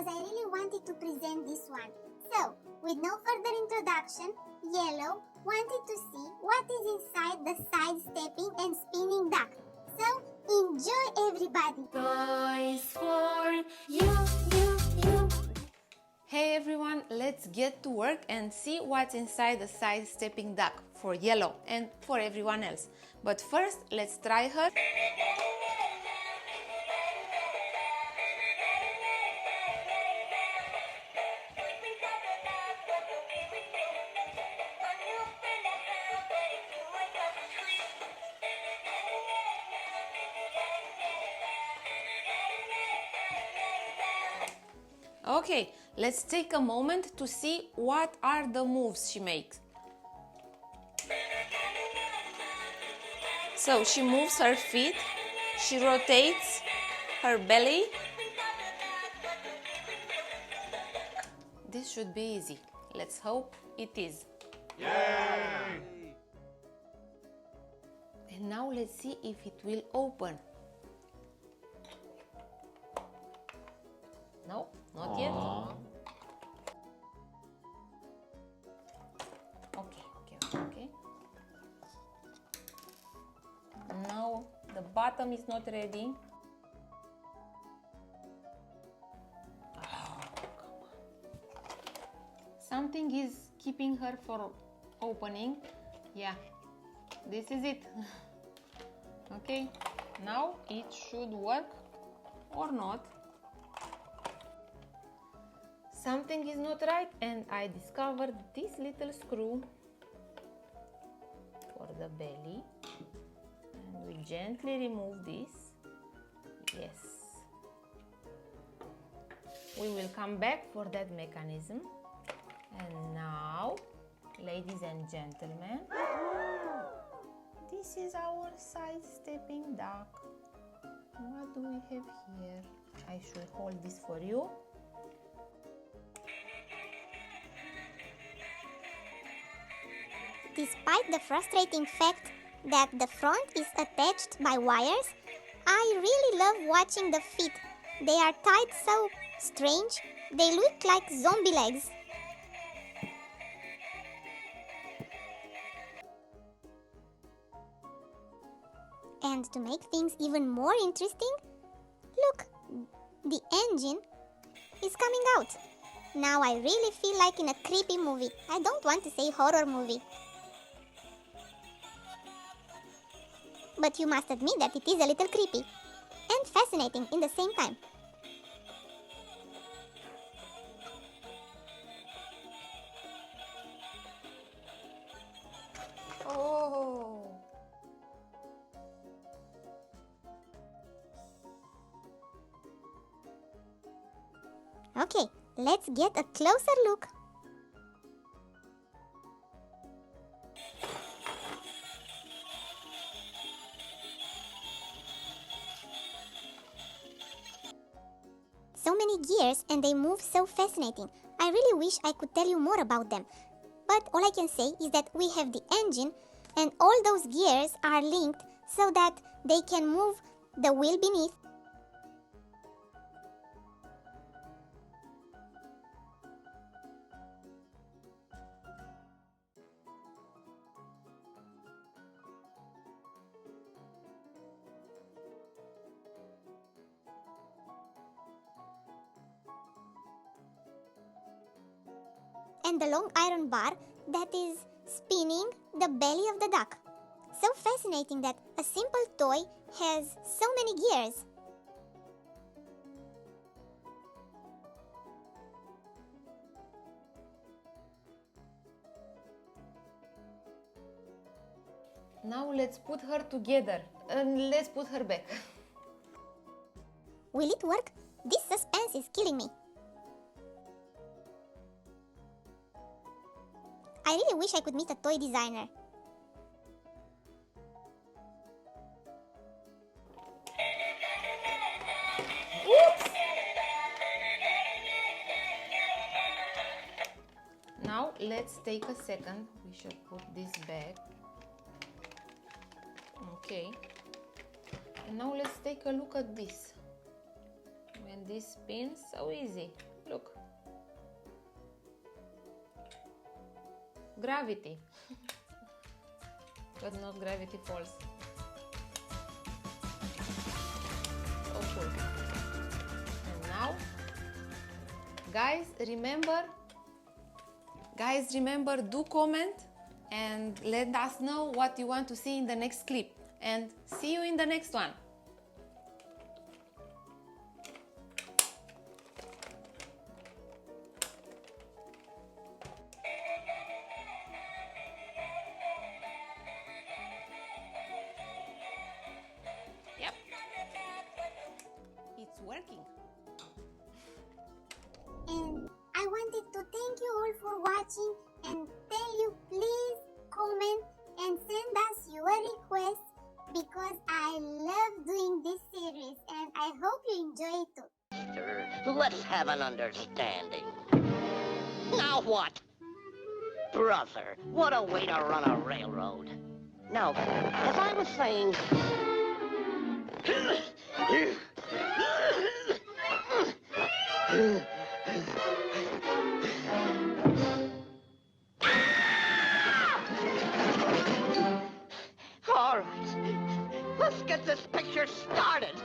because I really wanted to present this one. So, with no further introduction, Yellow wanted to see what is inside the side-stepping and spinning duck. So, enjoy everybody! Toys for you. Hey everyone, let's get to work and see what's inside the side-stepping duck for Yellow and for everyone else. But first, let's try her. Okay, let's take a moment to see what are the moves she makes. So she moves her feet, she rotates her belly. This should be easy. Let's hope it is. Yay! And now let's see if it will open. No, not yet. Okay. Now the bottom is not ready. Oh, come on. Something is keeping her from opening. Yeah, this is it. Okay, now it should work or not. Something is not right, and I discovered this little screw for the belly, and we gently remove this. Yes, we will come back for that mechanism. And now, ladies and gentlemen, this is our side-stepping duck. What do we have here? I should hold this for you. Despite the frustrating fact that the front is attached by wires, I really love watching the feet. They are tied so strange, they look like zombie legs. And to make things even more interesting, look, the engine is coming out. Now I really feel like in a creepy movie. I don't want to say horror movie. But you must admit that it is a little creepy and fascinating in the same time. Oh! Okay, let's get a closer look. So many gears and they move so fascinating. I really wish I could tell you more about them. But all I can say is that we have the engine and all those gears are linked so that they can move the wheel beneath. And the long iron bar that is spinning the belly of the duck. So fascinating that a simple toy has so many gears. Now let's put her together and let's put her back. Will it work? This suspense is killing me. I really wish I could meet a toy designer. Oops! Now let's take a second. We should put this back. Okay. And now let's take a look at this. When this spins, so easy. Look. Gravity. But not Gravity Falls. So cool. And now, guys, remember, do comment and let us know what you want to see in the next clip. And see you in the next one. Yep. It's working. And I wanted to thank you all for watching and tell you please comment and send us your requests because I love doing this series and I hope you enjoy it too. Let's have an understanding. Now what? Brother, what a way to run a railroad. Now, as I was saying... All right, let's get this picture started.